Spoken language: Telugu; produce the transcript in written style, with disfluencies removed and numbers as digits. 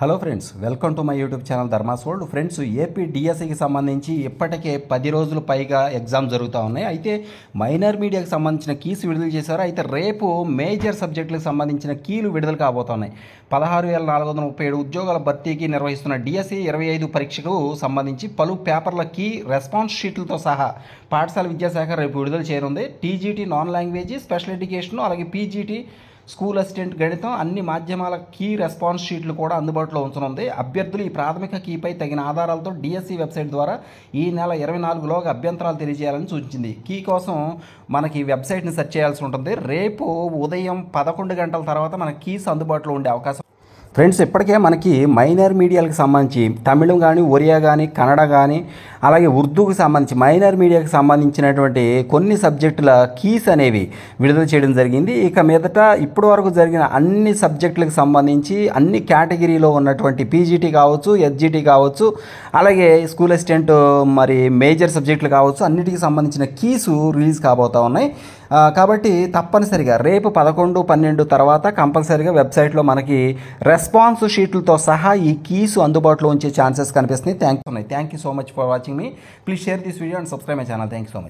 Hello friends, welcome to my YouTube channel Dharma's world. Friends, AP డిఎస్సికి సంబంధించి ఇప్పటికే 10 రోజులు పైగా ఎగ్జామ్ జరుగుతూ ఉన్నాయి. అయితే మైనర్ మీడియాకి సంబంధించిన కీస్ విడుదల చేశారు. అయితే రేపు మేజర్ సబ్జెక్టులకు సంబంధించిన కీలు విడుదల కాబోతున్నాయి. 16,437 ఉద్యోగాల భర్తీకి నిర్వహిస్తున్న డిఎస్సి 25 పరీక్షకు సంబంధించి పలు పేపర్ల కీ రెస్పాన్స్ షీట్లతో సహా పాఠశాల విద్యాశాఖ రేపు విడుదల చేయనుంది. TGT non language, special education, అలాగే పీజీటీ స్కూల్ అసిస్టెంట్ గణితం అన్ని మాధ్యమాల కీ రెస్పాన్స్ షీట్లు కూడా అందుబాటులో ఉంచనుంది. అభ్యర్థులు ఈ ప్రాథమిక కీపై తగిన ఆధారాలతో డిఎస్సి వెబ్సైట్ ద్వారా ఈ నెల 24లోగా అభ్యంతరాలు తెలియజేయాలని సూచించింది. కీ కోసం మనకి వెబ్సైట్ని సెర్చ్ చేయాల్సి ఉంటుంది. రేపు ఉదయం 11 గంటల తర్వాత మన కీస్ అందుబాటులో ఉండే అవకాశం. ఫ్రెండ్స్, ఇప్పటికే మనకి మైనర్ మీడియాలకు సంబంధించి తమిళం కానీ, ఒరియా కానీ, కన్నడ కానీ, అలాగే ఉర్దూకి సంబంధించి మైనర్ మీడియాకి సంబంధించినటువంటి కొన్ని సబ్జెక్టుల కీస్ అనేవి విడుదల చేయడం జరిగింది. ఇక మీదట ఇప్పటి వరకు జరిగిన అన్ని సబ్జెక్టులకు సంబంధించి అన్ని కేటగిరీలో ఉన్నటువంటి పీజీటీ కావచ్చు, ఎస్జీటీ కావచ్చు, అలాగే స్కూల్ అసిస్టెంట్, మరి మేజర్ సబ్జెక్టులు కావచ్చు, అన్నిటికి సంబంధించిన కీసు రిలీజ్ కాబోతూ ఉన్నాయి. కాబట్టి తప్పనిసరిగా రేపు 11, 12 తర్వాత కంపల్సరీగా వెబ్సైట్లో మనకి రెస్పాన్స్ షీట్లతో సహా ఈ కీసు అందుబాటులో ఉంచే ఛాన్సెస్ కనిపిస్తున్నాయి. Thank you so much for watching me. Please share this video and subscribe my channel. Thank you so much.